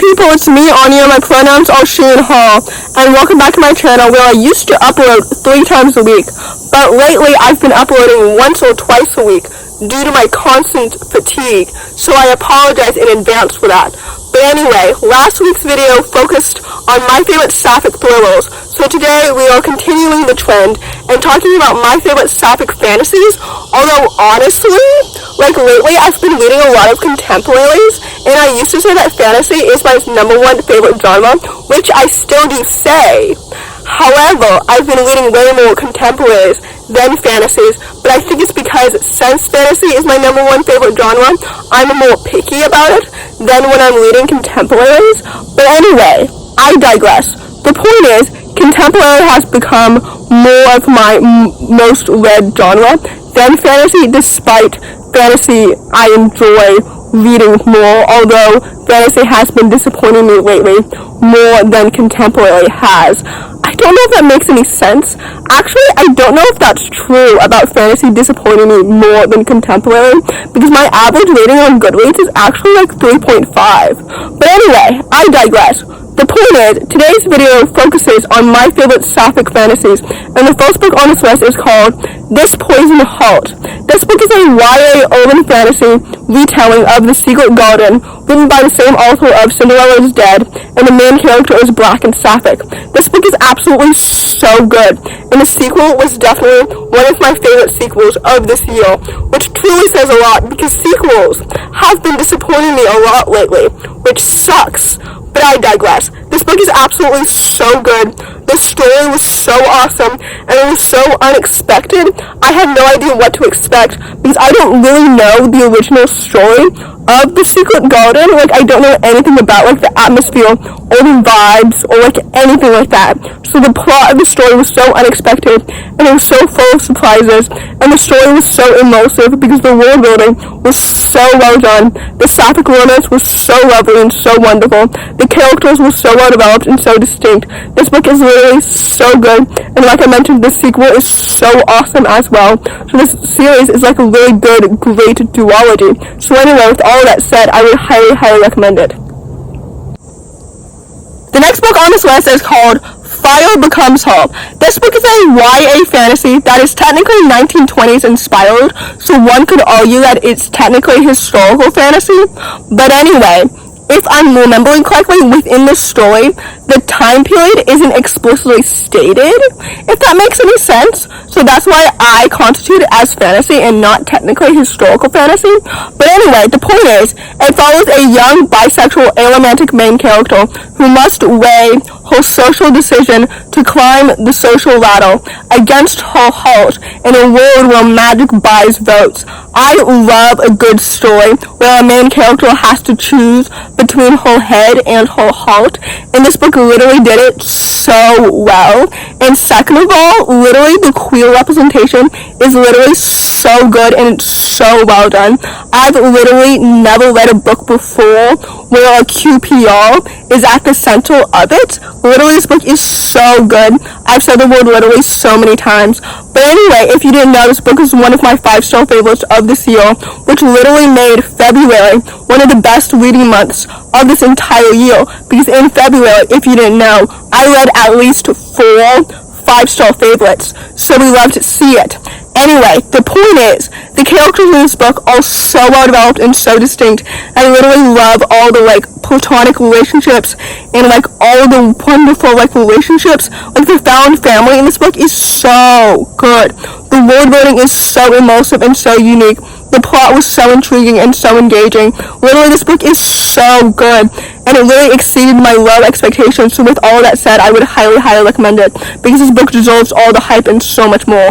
people, it's me, Anja. My pronouns are she and her, and welcome back to my channel where I used to upload 3 times a week, but lately I've been uploading once or twice a week due to my constant fatigue, so I apologize in advance for that. But anyway, last week's video focused on my favorite Sapphic thrillers, so today we are continuing the trend and talking about my favorite Sapphic fantasies, although honestly, lately I've been reading a lot of contemporaries, and I used to say that fantasy is my #1 favorite genre, which I still do say. However, I've been reading way more contemporaries than fantasies, but I think it's because since fantasy is my #1 favorite genre, I'm more picky about it than when I'm reading contemporaries. But anyway, I digress. The point is, contemporary has become more of my most read genre than fantasy, despite fantasy I enjoy reading more, although fantasy has been disappointing me lately more than contemporary has. I don't know if that makes any sense. Actually, I don't know if that's true about fantasy disappointing me more than contemporary, because my average rating on Goodreads is actually 3.5. But anyway, I digress. The point is, today's video focuses on my favorite Sapphic fantasies, and the first book on this list is called This Poison Heart. This book is a YA urban fantasy retelling of The Secret Garden, written by the same author of Cinderella is Dead, and the main character is Black and Sapphic. This book is absolutely so good, and the sequel was definitely one of my favorite sequels of this year, which truly says a lot, because sequels have been disappointing me a lot lately, which sucks. But I digress. This book is absolutely so good. The story was so awesome, and it was so unexpected. I had no idea what to expect, because I don't really know the original story of The Secret Garden. I don't know anything about, the atmosphere, or the vibes, or, anything like that. So the plot of the story was so unexpected, and it was so full of surprises, and the story was so immersive, because the world building was so well done. The Sapphic romance was so lovely and so wonderful. The characters were so well developed and so distinct. This book is literally so good, and like I mentioned, the sequel is so awesome as well. So this series is a really good, great duology. So anyway, with all that said, I would highly, highly recommend it. The next book on this list is called Fire Becomes Her. This book is a YA fantasy that is technically 1920s inspired, so one could argue that it's technically historical fantasy. But anyway, if I'm remembering correctly, within the story, the time period isn't explicitly stated, if that makes any sense. So that's why I constitute it as fantasy and not technically historical fantasy. But anyway, the point is, it follows a young bisexual aromantic main character who must weigh her social decision to climb the social ladder against her heart in a world where magic buys votes. I love a good story where a main character has to choose between her head and her heart, and this book literally did it so well. And second of all, literally the queer representation is literally so good and it's so well done. I've literally never read a book before where a QPR is at the center of it. Literally, this book is so good. I've said the word literally so many times. But anyway, if you didn't know, this book is one of my 5-star favorites of this year, which literally made February one of the best reading months of this entire year. Because in February, if you didn't know, I read at least 4 5-star favorites, so we love to see it. Anyway, the point is, the characters in this book are so well developed and so distinct. I literally love all the platonic relationships and all the wonderful relationships. The found family in this book is so good. The world building is so immersive and so unique. The plot was so intriguing and so engaging. Literally, this book is so good, and it really exceeded my low expectations. So with all that said, I would highly, highly recommend it, because this book deserves all the hype and so much more.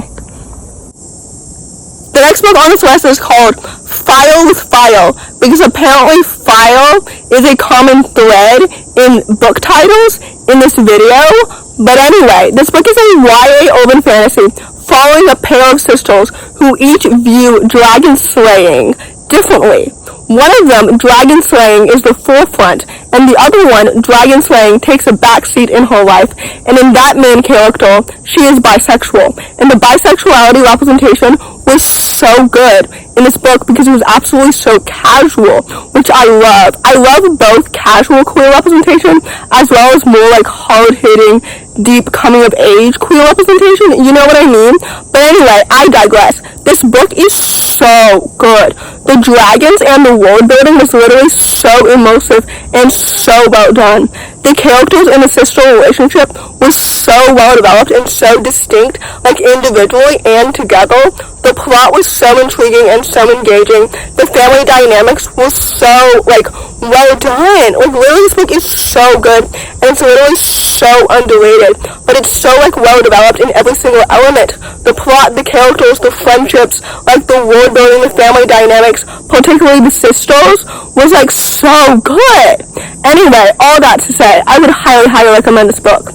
The next book on this list is called Fire with Fire, because apparently fire is a common thread in book titles in this video. But anyway, this book is a YA urban fantasy following a pair of sisters who each view dragon slaying differently. One of them, dragon slaying, is the forefront, and the other one, dragon slaying, takes a backseat in her life. And in that main character, she is bisexual. And the bisexuality representation was so good in this book because it was absolutely so casual, which I love. I love both casual queer representation as well as more like hard-hitting, deep coming-of-age queer representation. You know what I mean? But anyway, I digress. This book is so good. The dragons and the world building was literally so immersive and so well done. The characters in the sister relationship was so well developed and so distinct, like individually and together. The plot was so intriguing and so engaging. The family dynamics was so, well done. Literally, this book is so good, and it's literally so underrated. But it's so, well developed in every single element. The plot, the characters, the friendships, the world building, the family dynamics, particularly the sisters, was, so good. Anyway, all that to say, I would highly, highly recommend this book.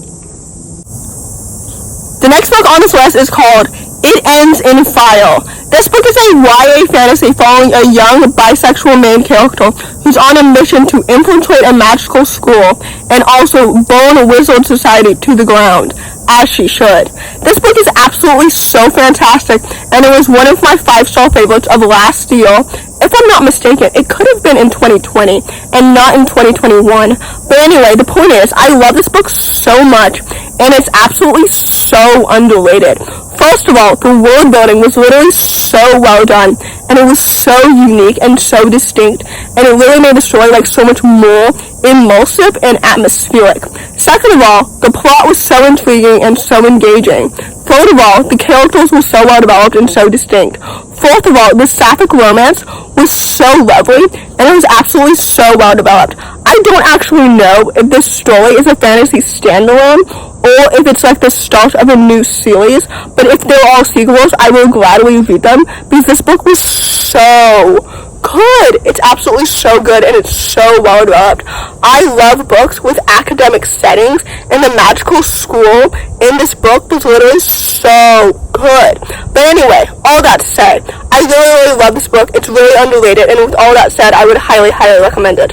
The next book on this list is called It Ends in Fire. This book is a YA fantasy following a young bisexual main character who's on a mission to infiltrate a magical school and also burn a wizard society to the ground, as she should. This book is absolutely so fantastic, and it was one of my 5-star favorites of last year. If I'm not mistaken, it could have been in 2020 and not in 2021. But anyway, the point is, I love this book so much, and it's absolutely so underrated. First of all, the world building was literally so well done, and it was so unique and so distinct, and it really made the story so much more immersive and atmospheric. Second of all, the plot was so intriguing and so engaging. Third of all, the characters were so well developed and so distinct. Fourth of all, the Sapphic romance was so lovely, and it was absolutely so well developed. I don't actually know if this story is a fantasy standalone, or if it's the start of a new series, but if they're all sequels, I will gladly read them, because this book was so good. It's absolutely so good, and it's so well developed. I love books with academic settings, and the magical school in this book was literally so good. But anyway, all that said, I really, really love this book. It's really underrated, and with all that said, I would highly, highly recommend it.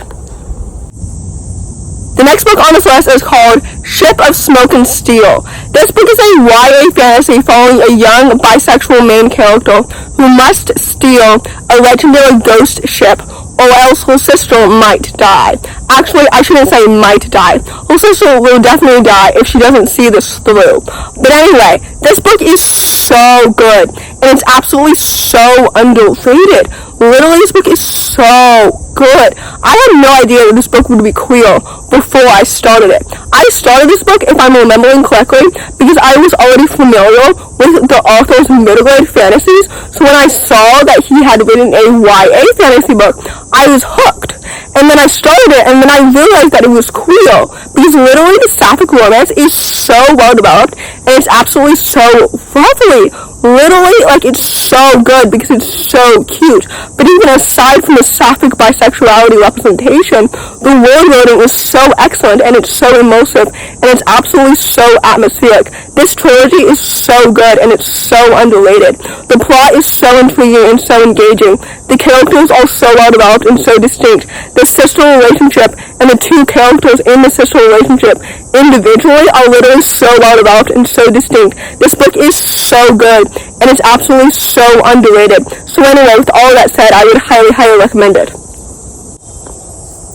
The next book on this list is called Ship of Smoke and Steel. This book is a YA fantasy following a young bisexual main character who must steal a legendary ghost ship, or else her sister might die. Actually, I shouldn't say might die. Her sister will definitely die if she doesn't see this through. But anyway, this book is so good, and it's absolutely so underrated. Literally, this book is so good. I had no idea that this book would be queer before I started it. I started this book, if I'm remembering correctly, because I was already familiar with the author's middle grade fantasies, so when I saw that he had written a YA fantasy book, I was hooked. And then I started it, and then I realized that it was queer, because literally the Sapphic romance is so well developed, and it's absolutely so lovely. Literally, it's so good because it's so cute. But even aside from the Sapphic bisexuality representation, the world building is so excellent, and it's so immersive, and it's absolutely so atmospheric. This trilogy is so good, and it's so underrated. The plot is so intriguing and so engaging. The characters are so well developed and so distinct. The sister relationship and the two characters in the sister relationship individually are literally so well developed and so distinct. This book is so good, and it's absolutely so underrated. So anyway, with all that said, I would highly, highly recommend it.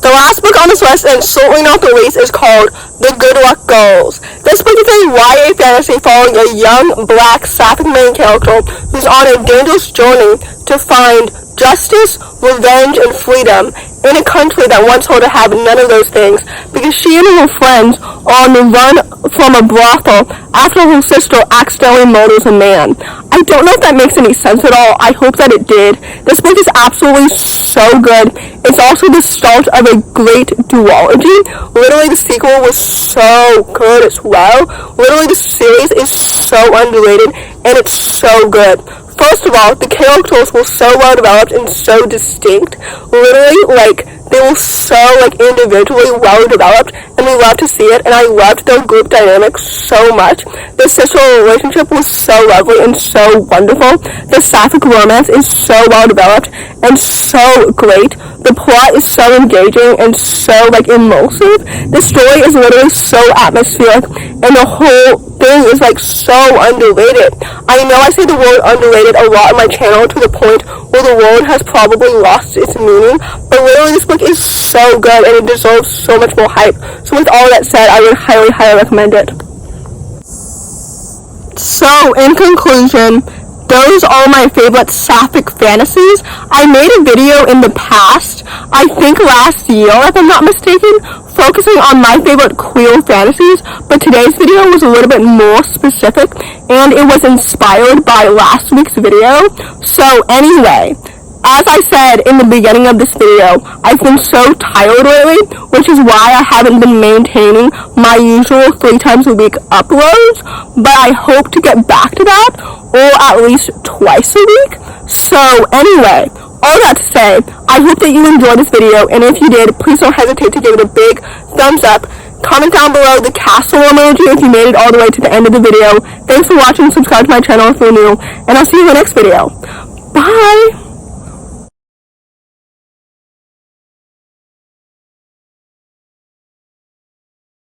The last book on this list, and certainly not the least, is called The Good Luck Girls. This book is a YA fantasy following a young, black, sapphic main character who's on a dangerous journey to find justice, revenge, and freedom in a country that wants her to have none of those things, because she and her friends are on the run from a brothel after her sister accidentally murders a man. I don't know if that makes any sense at all. I hope that it did. This book is absolutely so good. It's also the start of a great duology. Literally, the sequel was so good as well. Literally, the series is so underrated, and it's so good. First of all, the characters were so well developed and so distinct. Literally, They were so, like, individually well developed, and we love to see it, and I loved their group dynamic so much. The sister relationship was so lovely and so wonderful. The Sapphic romance is so well developed and so great. The plot is so engaging and so, like, immersive. The story is literally so atmospheric, and the whole thing is, like, so underrated. I know I say the word underrated a lot on my channel to the point where the word has probably lost its meaning, but literally this book is so good and it deserves so much more hype. So with all that said, I would highly, highly recommend it. So, in conclusion, those are my favorite Sapphic fantasies. I made a video in the past, I think last year if I'm not mistaken, focusing on my favorite queer fantasies, but today's video was a little bit more specific, and it was inspired by last week's video. So anyway, as I said in the beginning of this video, I've been so tired lately, which is why I haven't been maintaining my usual 3 times a week uploads, but I hope to get back to that, or at least twice a week. So anyway, all that to say, I hope that you enjoyed this video, and if you did, please don't hesitate to give it a big thumbs up. Comment down below the castle emoji if you made it all the way to the end of the video. Thanks for watching, subscribe to my channel if you're new, and I'll see you in the next video. Bye!